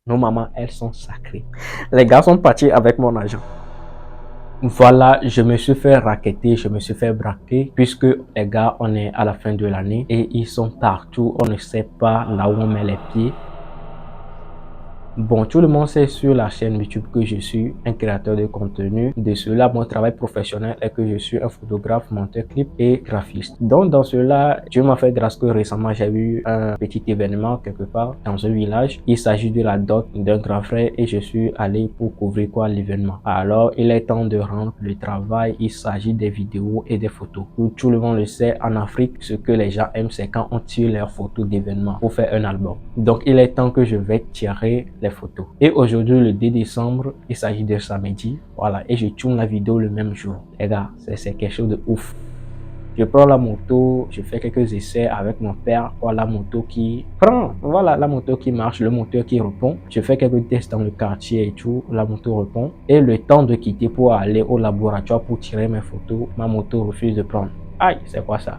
Nos mamans, elles sont sacrées. Les gars sont partis avec mon argent. Voilà, je me suis fait racketter, je me suis fait braquer, puisque les gars, on est à la fin de l'année et ils sont partout, on ne sait pas là où on met les pieds. Bon, tout le monde sait sur la chaîne YouTube que je suis un créateur de contenu. De cela, mon travail professionnel est que je suis un photographe, monteur clip et graphiste. Donc, dans cela, Dieu m'a fait grâce que récemment, j'ai eu un petit événement quelque part dans un village. Il s'agit de la dot d'un grand frère et je suis allé pour couvrir quoi l'événement. Alors, il est temps de rendre le travail. Il s'agit des vidéos et des photos. Tout le monde le sait, en Afrique, ce que les gens aiment, c'est quand on tire leurs photos d'événements pour faire un album. Donc, il est temps que je vais tirer les photos. Et aujourd'hui, le 2 décembre, il s'agit de samedi. Voilà, et je tourne la vidéo le même jour. Les gars, c'est quelque chose de ouf. Je prends la moto, je fais quelques essais avec mon père. Voilà la moto qui prend, voilà la moto qui marche, le moteur qui répond. Je fais quelques tests dans le quartier et tout, la moto répond. Et le temps de quitter pour aller au laboratoire pour tirer mes photos, ma moto refuse de prendre. Aïe, c'est quoi ça?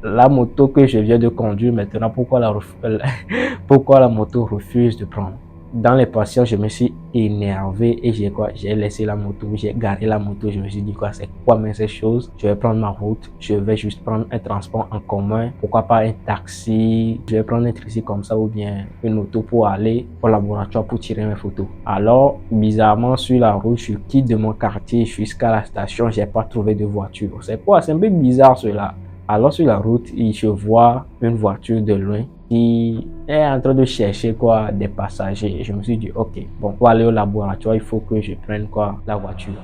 La moto que je viens de conduire maintenant, pourquoi la moto refuse de prendre? Dans les patients, je me suis énervé et j'ai laissé la moto, j'ai garé la moto. Je me suis dit quoi, c'est quoi mais ces choses? Je vais prendre ma route, je vais juste prendre un transport en commun, pourquoi pas un taxi, je vais prendre un taxi comme ça ou bien une moto pour aller au laboratoire pour tirer mes photos. Alors, bizarrement, sur la route, je quitte de mon quartier jusqu'à la station, j'ai pas trouvé de voiture. C'est quoi? C'est un peu bizarre cela. Alors sur la route, je vois une voiture de loin qui est en train de chercher quoi des passagers. Je me suis dit ok, bon, pour aller au laboratoire, il faut que je prenne quoi la voiture.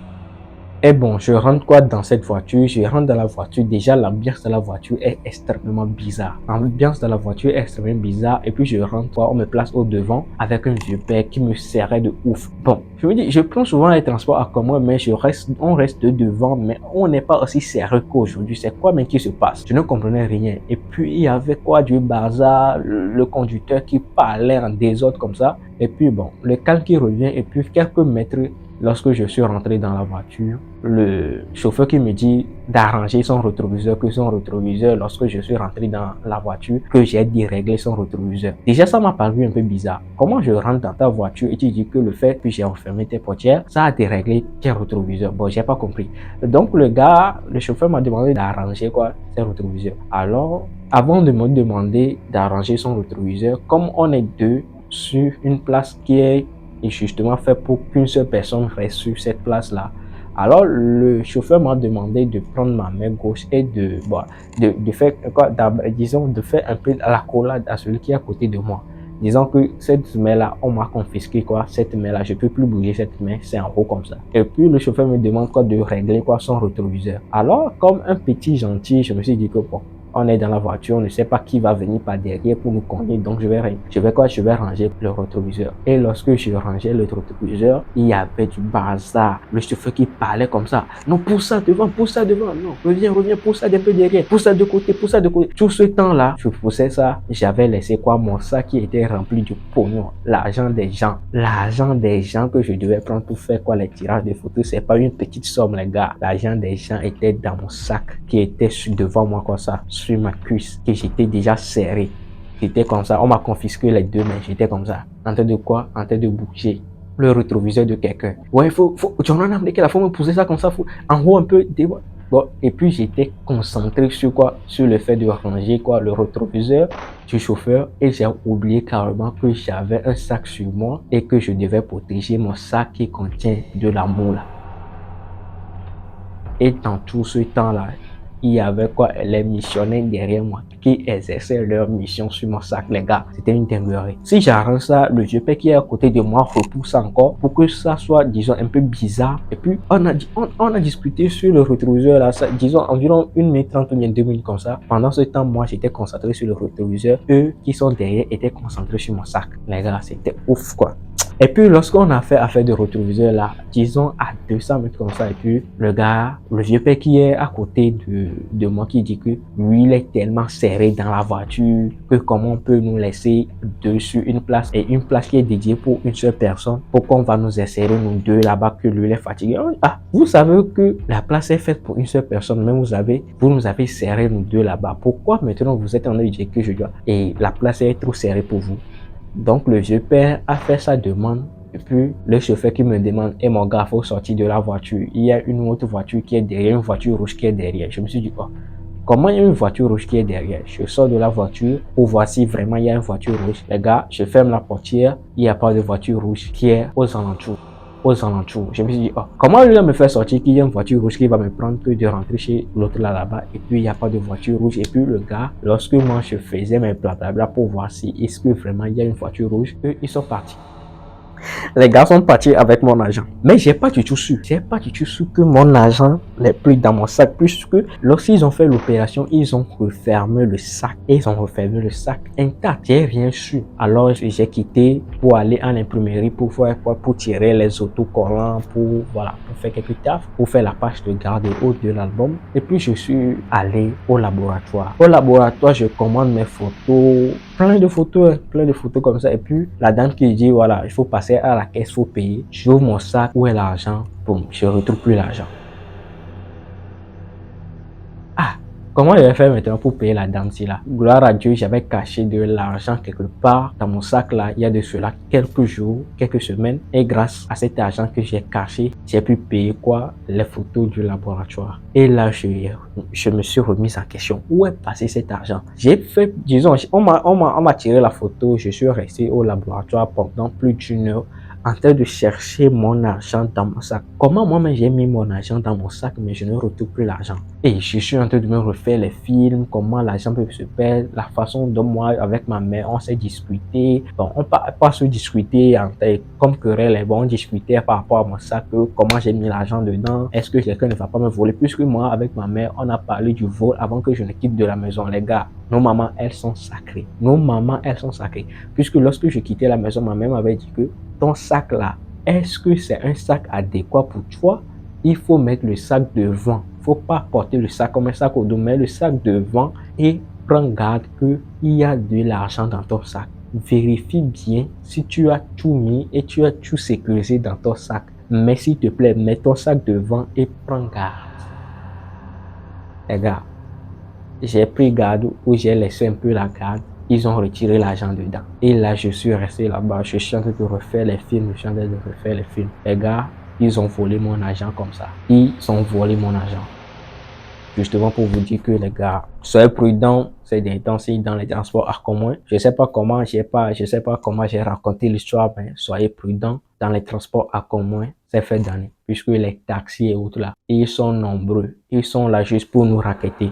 Et bon, je rentre quoi dans cette voiture, je rentre dans la voiture, déjà l'ambiance de la voiture est extrêmement bizarre. L'ambiance de la voiture est extrêmement bizarre et puis je rentre quoi, on me place au devant avec un vieux père qui me serrait de ouf. Bon, je me dis, je prends souvent les transports en commun mais on reste devant mais on n'est pas aussi sérieux qu'aujourd'hui. C'est quoi mais qui se passe? Je ne comprenais rien. Et puis il y avait quoi du bazar, le conducteur qui parlait en désordre comme ça. Et puis bon, le calme qui revient et puis quelques mètres. Lorsque je suis rentré dans la voiture, le chauffeur qui me dit d'arranger son rétroviseur, lorsque je suis rentré dans la voiture, que j'ai dérégler son rétroviseur. Déjà, ça m'a paru un peu bizarre. Comment je rentre dans ta voiture et tu dis que le fait que j'ai refermé tes portières, ça a déréglé tes rétroviseurs. Bon, j'ai pas compris. Donc, le chauffeur m'a demandé d'arranger quoi, ses rétroviseurs. Alors, avant de me demander d'arranger son rétroviseur, comme on est deux sur une place qui est justement fait pour qu'une seule personne reste sur cette place-là. Alors, le chauffeur m'a demandé de prendre ma main gauche et de faire quoi, disons, de faire un peu la collade à celui qui est à côté de moi. Disons que cette main-là, on m'a confisqué quoi, cette main-là, je peux plus bouger cette main, c'est en haut comme ça. Et puis, le chauffeur me demande quoi de régler quoi son rétroviseur. Alors, comme un petit gentil, je me suis dit que bon, on est dans la voiture, on ne sait pas qui va venir par derrière pour nous cogner, donc je vais ranger le rétroviseur. Et lorsque je rangeais le rétroviseur, il y avait du bazar. Le chauffeur qui parlait comme ça. Non, pousse ça devant, non, reviens, pousse ça d'un peu derrière, pousse ça de côté, Tout ce temps-là, je poussais ça, j'avais laissé quoi, mon sac qui était rempli de pognon, l'argent des gens que je devais prendre pour faire quoi, les tirages de photos, c'est pas une petite somme, les gars. L'argent des gens était dans mon sac, qui était devant moi comme ça, sur ma cuisse, que j'étais déjà serré. J'étais comme ça, on m'a confisqué les deux mains, j'étais comme ça, en train de quoi, en train de bouger le rétroviseur de quelqu'un. Ouais, faut me pousser ça comme ça, en haut un peu, bon, et puis j'étais concentré sur quoi, sur le fait de ranger quoi, le rétroviseur du chauffeur, et j'ai oublié carrément que j'avais un sac sur moi et que je devais protéger mon sac qui contient de l'amour là. Et dans tout ce temps-là, il y avait quoi, les missionnaires derrière moi qui exerçaient leur mission sur mon sac, les gars. C'était une dinguerie. Si j'arrange ça, le vieux père qui est à côté de moi repousse encore pour que ça soit, disons, un peu bizarre. Et puis, on a discuté sur le rétroviseur là, ça, disons, environ 1 minute 30 ou bien 2 minutes comme ça. Pendant ce temps, moi, j'étais concentré sur le rétroviseur. Eux qui sont derrière étaient concentrés sur mon sac. Les gars, c'était ouf, quoi. Et puis, lorsqu'on a fait affaire de rétroviseur là, disons à 200 mètres comme ça, et puis le gars, le vieux père qui est à côté de moi qui dit que lui, il est tellement serré dans la voiture que comment on peut nous laisser dessus une place et une place qui est dédiée pour une seule personne, pourquoi on va nous insérer nous deux là-bas que lui il est fatigué. Ah, vous savez que la place est faite pour une seule personne, mais vous nous avez serré nous deux là-bas. Pourquoi maintenant vous êtes en train de dire que je dois et la place est trop serrée pour vous? Donc le vieux père a fait sa demande. Et puis le chauffeur qui me demande, et mon gars, faut sortir de la voiture. Il y a une autre voiture qui est derrière, une voiture rouge qui est derrière. Je me suis dit, oh, comment il y a une voiture rouge qui est derrière? Je sors de la voiture pour voir si vraiment il y a une voiture rouge. Les gars, je ferme la portière, il n'y a pas de voiture rouge qui est aux alentours. Aux alentours. Je me suis dit, oh, comment lui me faire sortir qu'il y a une voiture rouge qui va me prendre que de rentrer chez l'autre là-bas et puis il n'y a pas de voiture rouge. Et puis le gars, lorsque moi je faisais mes blablabla pour voir si est-ce que vraiment il y a une voiture rouge, eux ils sont partis. Les gars sont partis avec mon argent. Mais j'ai pas du tout su. J'ai pas du tout su que mon argent n'est plus dans mon sac. Puisque lorsqu'ils ont fait l'opération, ils ont refermé le sac. Et ils ont refermé le sac intact. J'ai rien su. Alors j'ai quitté pour aller en imprimerie pour tirer les autocollants, pour faire quelques tafs, pour faire la page de garde haut de l'album. Et puis je suis allé au laboratoire. Au laboratoire, je commande mes photos, plein de photos comme ça. Et puis la dame qui dit voilà, il faut passer à la caisse, il faut payer. J'ouvre mon sac, où est l'argent? Boum, je retrouve plus l'argent. Ah, comment je vais faire maintenant pour payer la dame-ci là? Gloire à Dieu, j'avais caché de l'argent quelque part dans mon sac là, il y a de cela quelques jours, quelques semaines. Et grâce à cet argent que j'ai caché, j'ai pu payer quoi? Les photos du laboratoire. Et là, je me suis remis en question. Où est passé cet argent? J'ai fait, disons, on m'a tiré la photo, je suis resté au laboratoire pendant plus d'une heure en train de chercher mon argent dans mon sac. Comment moi-même j'ai mis mon argent dans mon sac, mais je ne retrouve plus l'argent. Et je suis en train de me refaire les films, comment l'argent peut se perdre, la façon dont moi, avec ma mère, on s'est discuté. Bon, on pas se discuter comme querelle, bon, on discutait par rapport à mon sac, comment j'ai mis l'argent dedans, est-ce que quelqu'un ne va pas me voler, puisque moi, avec ma mère, on a parlé du vol avant que je ne quitte de la maison. Les gars, nos mamans, elles sont sacrées. Nos mamans, elles sont sacrées. Puisque lorsque je quittais la maison, ma mère m'avait dit que ton sac là, est-ce que c'est un sac adéquat pour toi? Il faut mettre le sac devant. Il ne faut pas porter le sac comme un sac au dos, mais le sac devant et prends garde qu'il y a de l'argent dans ton sac. Vérifie bien si tu as tout mis et tu as tout sécurisé dans ton sac. Mais s'il te plaît, mets ton sac devant et prends garde. Les gars, j'ai pris garde ou j'ai laissé un peu la garde. Ils ont retiré l'argent dedans. Et là, je suis resté là-bas. Je suis en train de refaire les films. Je suis en train de refaire les films. Les gars, ils ont volé mon argent comme ça. Ils ont volé mon argent. Justement pour vous dire que les gars, soyez prudents ces derniers temps-ci dans les transports en commun. Je sais pas comment j'ai raconté l'histoire, mais soyez prudents dans les transports en commun ces fêtes d'année. Puisque les taxis et autres là, ils sont nombreux. Ils sont là juste pour nous raqueter.